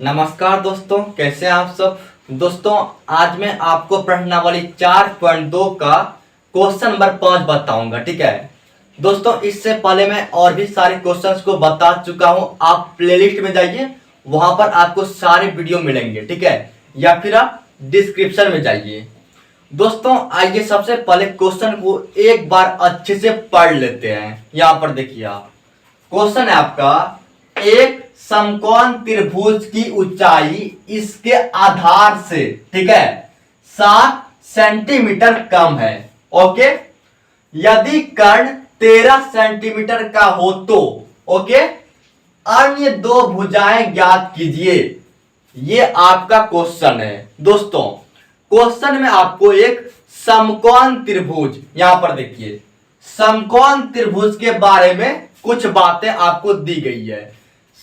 नमस्कार दोस्तों, कैसे हैं आप सब। दोस्तों आज मैं आपको प्रश्नावली 4.2 का क्वेश्चन नंबर 5 बताऊंगा। ठीक है दोस्तों, इससे पहले मैं और भी सारे क्वेश्चंस को बता चुका हूं। आप प्लेलिस्ट में जाइए, वहां पर आपको सारे वीडियो मिलेंगे। ठीक है, या फिर आप डिस्क्रिप्शन में जाइए। दोस्तों आइए सबसे पहले क्वेश्चन को एक बार अच्छे से पढ़ लेते हैं। यहां पर देखिए आप, क्वेश्चन है आपका, एक समकोण त्रिभुज की ऊंचाई इसके आधार से, ठीक है, 7 सेंटीमीटर कम है। ओके, यदि कर्ण 13 सेंटीमीटर का हो तो ओके, अन्य दो भुजाएं ज्ञात कीजिए। ये आपका क्वेश्चन है। दोस्तों क्वेश्चन में आपको एक समकोण त्रिभुज, यहां पर देखिए, समकोण त्रिभुज के बारे में कुछ बातें आपको दी गई है।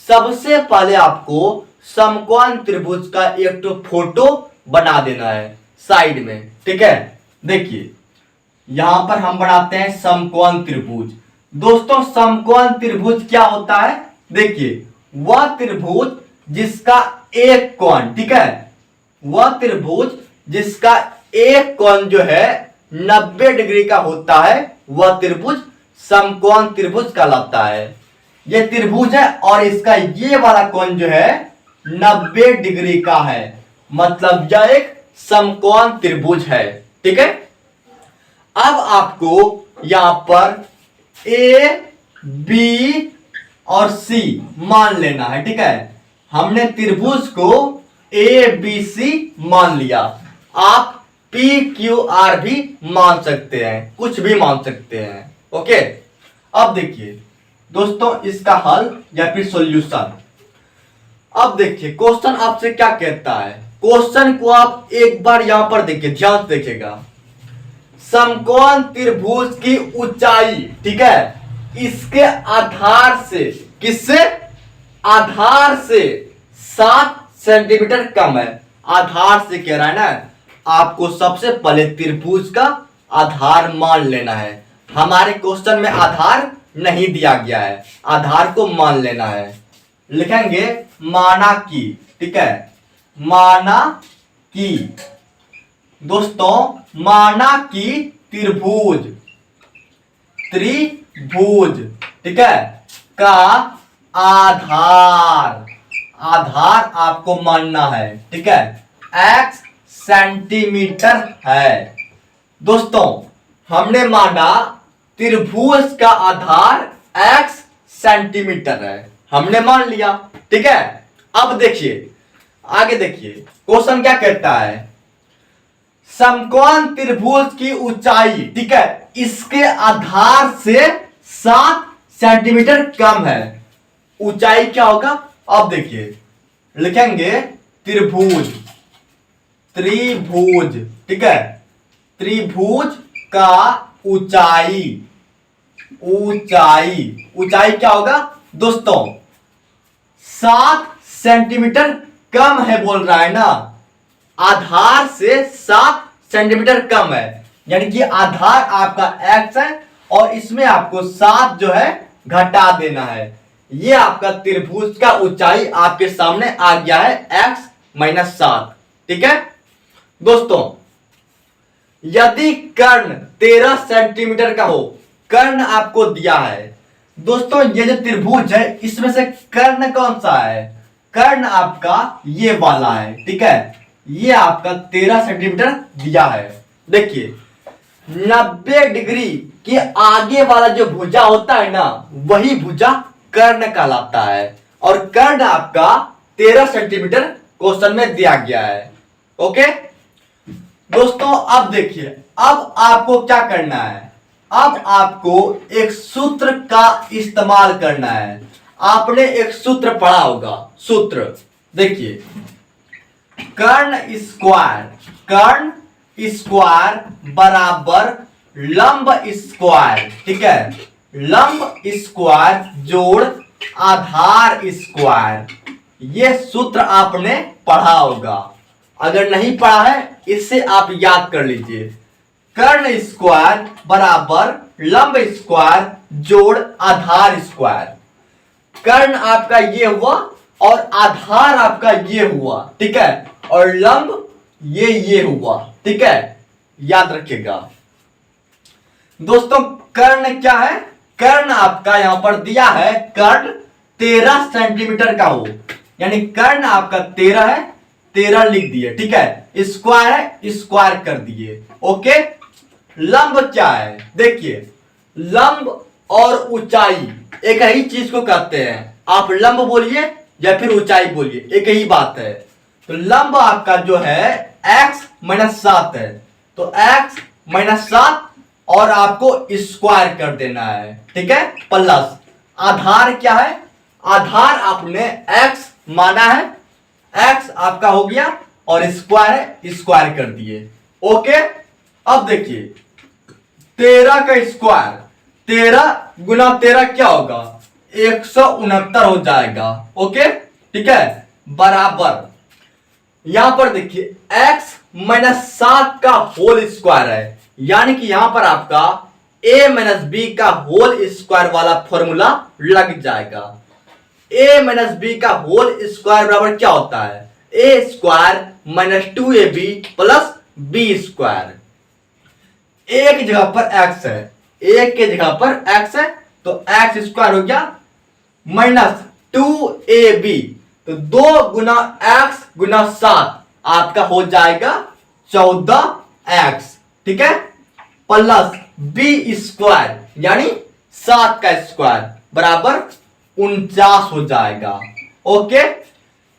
सबसे पहले आपको समकोण त्रिभुज का एक तो फोटो बना देना है साइड में। ठीक है, देखिए यहां पर हम बनाते हैं समकोण त्रिभुज। दोस्तों समकोण त्रिभुज क्या होता है, देखिए वह त्रिभुज जिसका एक कोण, ठीक है, वह त्रिभुज जिसका एक कोण जो है 90 डिग्री का होता है, वह त्रिभुज समकोण त्रिभुज कहलाता है। यह त्रिभुज है और इसका ये वाला कोण जो है 90 डिग्री का है, मतलब यह एक समकोण त्रिभुज है। ठीक है, अब आपको यहां पर ए बी और सी मान लेना है। ठीक है, हमने त्रिभुज को ए बी सी मान लिया। आप पी क्यू आर भी मान सकते हैं, कुछ भी मान सकते हैं। ओके, अब देखिए दोस्तों इसका हल या फिर सॉल्यूशन। अब देखिए क्वेश्चन आपसे क्या कहता है, क्वेश्चन को आप एक बार यहां पर देखिए, ध्यान से देखिएगा। समकोण त्रिभुज की ऊंचाई, ठीक है, इसके आधार से, किससे, आधार से 7 सेंटीमीटर कम है। आधार से कह रहा है ना, आपको सबसे पहले त्रिभुज का आधार मान लेना है। हमारे क्वेश्चन में आधार नहीं दिया गया है, आधार को मान लेना है। लिखेंगे माना कि, ठीक है, माना कि, दोस्तों माना कि त्रिभुज, त्रिभुज, ठीक है, का आधार, आधार आपको मानना है। ठीक है, x सेंटीमीटर है। दोस्तों हमने माना त्रिभुज का आधार x सेंटीमीटर है, हमने मान लिया। ठीक है, अब देखिए आगे, देखिए क्वेश्चन क्या कहता है, समकोण त्रिभुज की ऊंचाई, ठीक है, इसके आधार से 7 सेंटीमीटर कम है। ऊंचाई क्या होगा, अब देखिए लिखेंगे त्रिभुज, त्रिभुज, ठीक है, त्रिभुज का ऊंचाई, ऊंचाई, ऊंचाई क्या होगा दोस्तों, 7 सेंटीमीटर कम है बोल रहा है ना, आधार से 7 सेंटीमीटर कम है, यानी कि आधार आपका x है और इसमें आपको 7 जो है घटा देना है। ये आपका त्रिभुज का ऊंचाई आपके सामने आ गया है x - 7। ठीक है दोस्तों, यदि कर्ण 13 सेंटीमीटर का हो, कर्ण आपको दिया है। दोस्तों ये जो त्रिभुज है इसमें से कर्ण कौन सा है, कर्ण आपका ये वाला है। ठीक है, ये आपका 13 सेंटीमीटर दिया है। देखिए 90 डिग्री के आगे वाला जो भुजा होता है ना, वही भुजा कर्ण कहलाता है, और कर्ण आपका 13 सेंटीमीटर क्वेश्चन में दिया गया है। ओके दोस्तों, अब देखिए, अब आपको क्या करना है, अब आपको एक सूत्र का इस्तेमाल करना है। आपने एक सूत्र पढ़ा होगा, सूत्र देखिए, कर्ण स्क्वायर, कर्ण स्क्वायर बराबर लंब स्क्वायर, ठीक है, लंब स्क्वायर जोड़ आधार स्क्वायर। ये सूत्र आपने पढ़ा होगा, अगर नहीं पढ़ा है इससे आप याद कर लीजिए। कर्ण स्क्वायर बराबर लंब स्क्वायर जोड़ आधार स्क्वायर। कर्ण आपका ये हुआ और आधार आपका ये हुआ, ठीक है, और लंब ये हुआ, ठीक है, याद रखिएगा। दोस्तों कर्ण क्या है, कर्ण आपका यहां पर दिया है, कर्ण 13 सेंटीमीटर का हो, यानी कर्ण आपका 13 है, 13 लिख दिए, ठीक है, स्क्वायर है, स्क्वायर कर दिए, ओके। लंब क्या है, देखिए लंब और ऊंचाई एक ही चीज को कहते हैं, आप लंब बोलिए या फिर ऊंचाई बोलिए, एक ही बात है। तो लंब आपका जो है x-7 है, तो x-7 और आपको स्क्वायर कर देना है, ठीक है, प्लस आधार क्या है, आधार आपने x माना है, x आपका हो गया और स्क्वायर है, स्क्वायर कर दिए, ओके। अब देखिए 13 का स्क्वायर, 13 गुना 13 क्या होगा, 169 हो जाएगा, ओके, ठीक है, बराबर यहां पर देखिए x-7 का होल स्क्वायर है, यानी कि यहां पर आपका a-b का होल स्क्वायर वाला फॉर्मूला लग जाएगा। a-b का होल स्क्वायर बराबर क्या होता है, a square minus 2ab plus b square. एक जगह पर x है, एक के जगह पर x है, तो x स्क्वायर हो गया माइनस 2ab, तो 2 गुना x गुना 7 आपका हो जाएगा 14x, ठीक है, प्लस b स्क्वायर यानी 7 का स्क्वायर बराबर 49 हो जाएगा, ओके,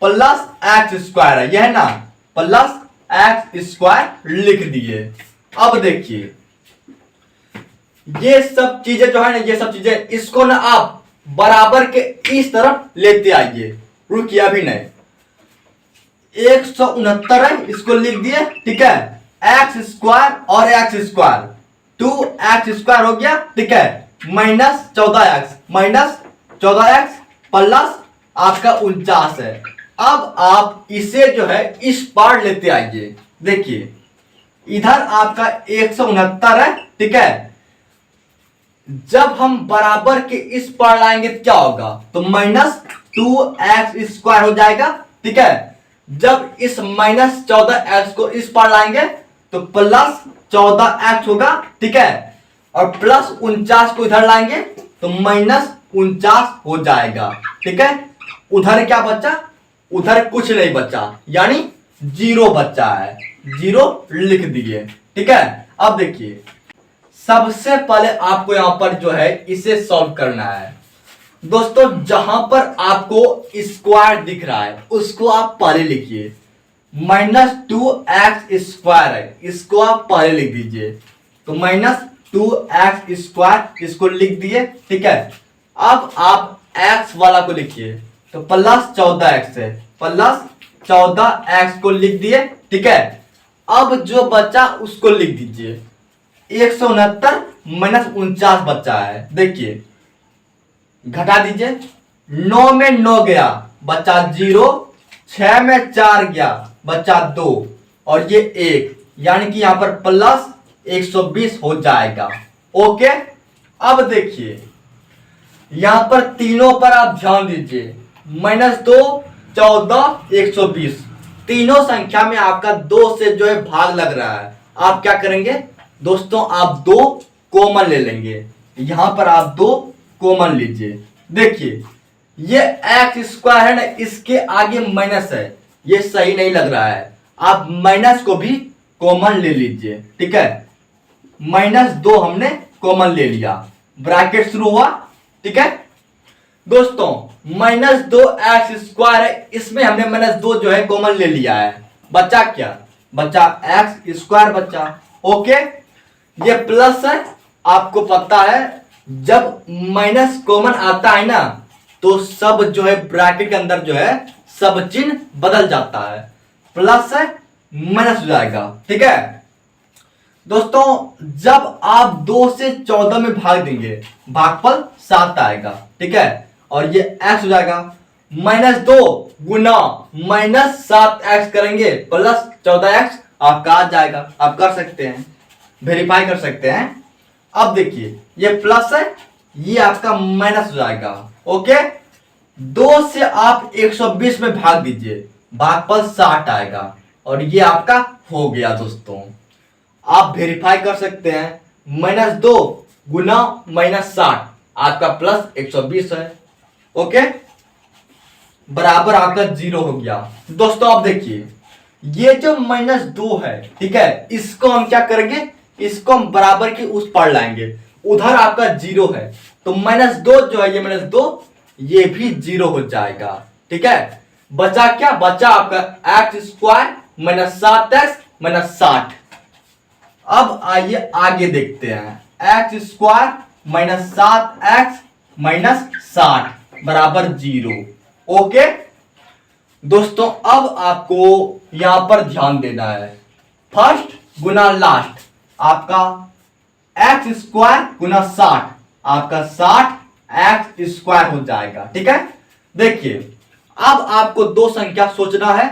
प्लस x स्क्वायर है यह ना, प्लस x स्क्वायर लिख दिए। अब देखिए ये सब चीजें जो है ना, ये सब चीजें इसको ना आप बराबर के इस तरफ लेते आइए, रुकिए अभी नहीं, 169 है, इसको लिख दिए, ठीक है, एक्स स्क्वायर और एक्स स्क्वायर 2x स्क्वायर हो गया, ठीक है, माइनस 14x प्लस आपका 49 है। अब आप इसे जो है इस पार लेते आइए, देखिए इधर आपका 169 है, ठीक है, जब हम बराबर के इस पार लाएंगे क्या होगा, तो माइनस 2x स्क्वायर हो जाएगा, ठीक है, जब इस माइनस 14x को इस पार लाएंगे तो प्लस 14x होगा, ठीक है, और प्लस 49 को इधर लाएंगे तो माइनस 49 हो जाएगा, ठीक है, उधर क्या बचा, उधर कुछ नहीं बचा, यानी 0 बचा है, 0 लिख दिए, ठीक है। अब देखिए सबसे पहले आपको यहां पर जो है इसे सॉल्व करना है। दोस्तों जहां पर आपको स्क्वायर दिख रहा है उसको आप पहले लिखिए, -2x स्क्वायर है, इसको आप पहले लिख दीजिए, तो -2x स्क्वायर इसको लिख दिए, ठीक है। अब आप x वाला को लिखिए, तो प्लस 14x है, प्लस 14x को लिख दिए, ठीक है। अब जो बचा उसको लिख दीजिए, 169 माइनस 49 बचा है, देखिए घटा दीजिए, 9 में 9 गया बचा 0, 6 में 4 गया बचा 2 और ये 1, यानी कि यहां पर प्लस 120 हो जाएगा, ओके। अब देखिए यहां पर तीनों पर आप ध्यान दीजिए, -2 14 120, तीनों संख्या में आपका 2 से जो है भाग लग रहा है, आप क्या करेंगे दोस्तों, आप 2 कॉमन ले लेंगे, यहां पर आप 2 कॉमन लीजिए, देखिए ये एक्स स्क्वायर है ना, इसके आगे माइनस है, ये सही नहीं लग रहा है, आप माइनस को भी कॉमन ले लीजिए, ठीक है, -2 हमने कॉमन ले लिया, ब्रैकेट शुरू हुआ, ठीक है। दोस्तों -2x स्क्वायर है, इसमें हमने -2 जो है कॉमन ले लिया है, बचा क्या, बचा x स्क्वायर बचा, ओके। ये प्लस है, आपको पता है जब माइनस कॉमन आता है ना तो सब जो है ब्रैकेट के अंदर जो है सब चिन्ह बदल जाता है, प्लस है माइनस हो जाएगा, ठीक है। दोस्तों जब आप 2 से 14 में भाग देंगे भागफल 7 आएगा, ठीक है, और ये x हो जाएगा, -2 गुना -7x करेंगे प्लस 14x आपका आ जाएगा, आप कर सकते हैं, वेरीफाई कर सकते हैं। अब देखिए ये प्लस है, ये आपका माइनस हो जाएगा, ओके, 2 से आप 120 में भाग दीजिए, भागफल 60 आएगा और ये आपका हो गया दोस्तों। आप वेरीफाई कर सकते हैं, -2 गुना -60 आपका +120 है। ओके, बराबर आपका 0 हो गया। दोस्तों आप देखिए, ये जो -2 है, ठीक है, इसको हम क्या करेंगे, इसको हम बराबर की उस पार लाएंगे। उधर आपका 0 है तो -2 जो है, ये -2 ये भी 0 हो जाएगा। ठीक है, बचा क्या, बचा आपका x² -7x -60। अब आइए आगे देखते हैं, x² -7x -60 बराबर 0। ओके दोस्तों, अब आपको यहां पर ध्यान देना है, फर्स्ट गुना लास्ट आपका x² गुना 60 आपका 60x² हो जाएगा। ठीक है, देखिए अब आपको दो संख्या सोचना है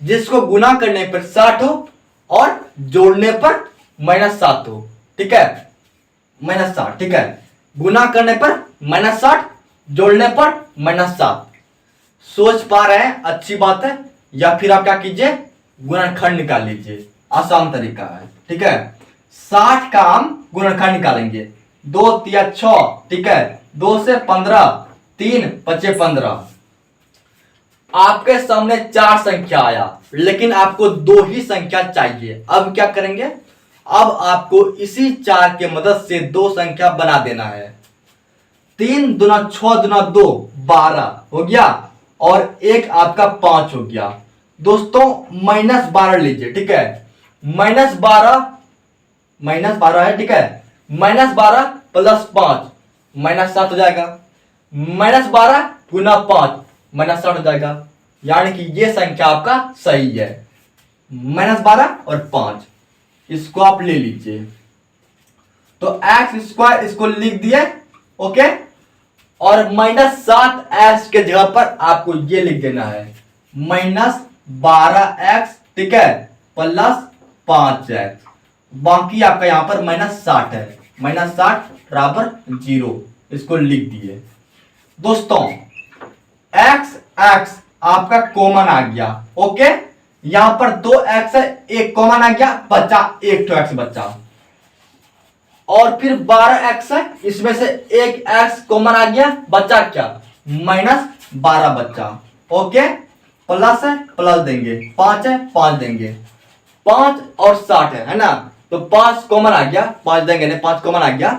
जिसको गुना करने पर 60 हो और जोड़ने पर -7 हो। ठीक है, -60, ठीक है, गुना करने पर -60, जोड़ने पर -7। सोच पा रहे हैं, अच्छी बात है। या फिर आप क्या कीजिए, गुणनखंड निकाल लीजिए, आसान तरीका है। ठीक है, 60 का हम गुणनखंड निकालेंगे, 2 तिया 6, ठीक है, 2 से 15, 3 पचे 15। आपके सामने 4 संख्या आया, लेकिन आपको 2 ही संख्या चाहिए। अब क्या करेंगे, अब आपको इसी 4 के मदद से 2 संख्या बना देना है। 3 दुना 6 दुना 2 12 हो गया और एक आपका 5 हो गया। दोस्तों -12 लीजिए, ठीक है, -12 है, ठीक है, -12 + 5 -7 हो जाएगा, -12 गुना 5 -60 हो जाएगा। यानी कि ये संख्या आपका सही है, -12 और 5, इसको आप ले लीजिए। तो x² इसको लिख दिए। ओके, और -7x के जगह पर आपको ये लिख देना है -12x, ठीक है, +5x। बाकी आपका यहां पर -60 है, -60 बराबर 0, इसको लिख दिए। दोस्तों x आपका कॉमन आ गया। ओके, यहां पर 2x है, एक कॉमन आ गया, बचा एक तो x बचा, और फिर 12x है, इसमें से एक x कॉमन आ गया, बचा क्या, -12 बचा। ओके, प्लस है, प्लस देंगे, 5 है, 5 देंगे, 5 और 60 है ना, तो 5 कॉमन आ गया, 5 देंगे नहीं, 5 कॉमन आ गया,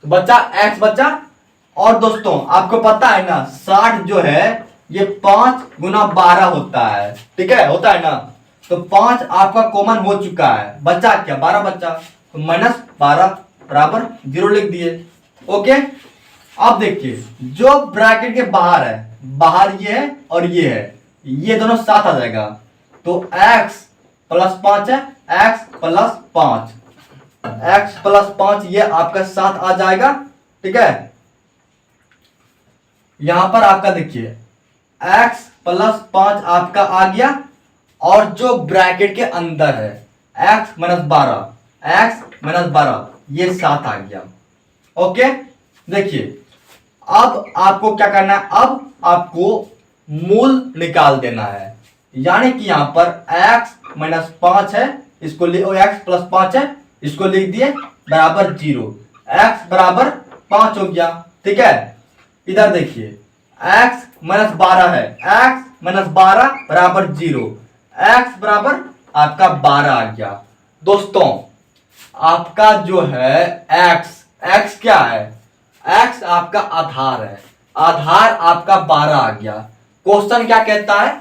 तो बचा x बचा। और दोस्तों आपको पता है ना, 60 जो है ये 5 गुना 12 होता है। ठीक है, होता है ना, तो 5 आपका कॉमन हो चुका है, बचा क्या, 12 बचा, तो -12 बराबर 0 लिख दिए। ओके, अब देखिए जो ब्रैकेट के बाहर है, बाहर ये है और ये है, ये दोनों साथ आ जाएगा, तो x + 5 है, x + 5, x + 5 ये आपका साथ आ जाएगा। ठीक है, यहां पर आपका देखिए x + 5 आपका आ गया, और जो ब्रैकेट के अंदर है x - 12 ये 7 आ गया। ओके, देखिए अब आपको क्या करना है, अब आपको मूल निकाल देना है। यानी कि यहां पर x - 5 है, इसको x + 5 है, इसको लिख दिए बराबर 0, x बराबर 5 हो गया। ठीक है, इधर देखिए x - 12 है, x - 12 बराबर 0, x बराबर आपका 12 आ गया। दोस्तों आपका जो है x क्या है, x आपका आधार है, आधार आपका 12 आ गया। क्वेश्चन क्या कहता है,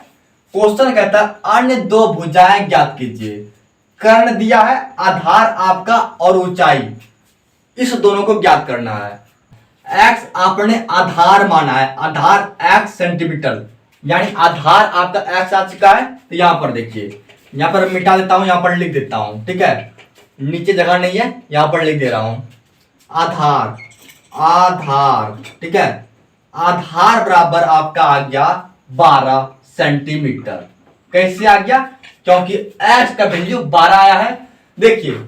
क्वेश्चन कहता है अन्य 2 भुजाएं ज्ञात कीजिए। कर्ण दिया है, आधार आपका और ऊंचाई, इस दोनों को ज्ञात करना है। x आपने आधार माना है, आधार x सेंटीमीटर, यानी आधार आपका x आ चुका है। तो यहां पर देखिए, यहां पर मिटा देता हूं, यहां पर लिख देता हूं। ठीक है, नीचे जगह नहीं है, यहां पर लिख दे रहा हूं आधार, आधार, ठीक है, आधार बराबर आपका आ गया 12 सेंटीमीटर। कैसे आ गया, क्योंकि x का वैल्यू 12 आया है। देखिए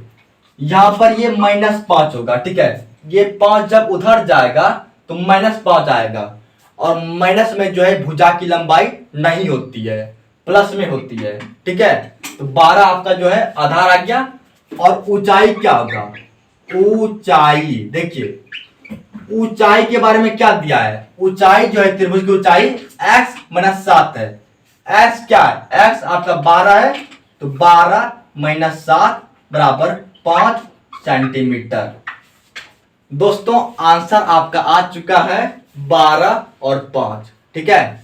यहां पर ये -5 होगा, ठीक है, ये 5 जब उधर जाएगा तो -5 आएगा, और माइनस में जो है भुजा की लंबाई नहीं होती है, प्लस में होती है। ठीक है, तो 12 आपका जो है आधार आ गया। और ऊंचाई क्या होगा? ऊंचाई देखिए, ऊंचाई के बारे में क्या दिया है? ऊंचाई जो है त्रिभुज की ऊंचाई x माइनस 7 है। x क्या है? x आपका 12 है, तो 12 माइनस 7 बराबर 5 सेंटीमीटर। दोस्तों आंसर आपका आ चुका है 12 और 5। ठीक है।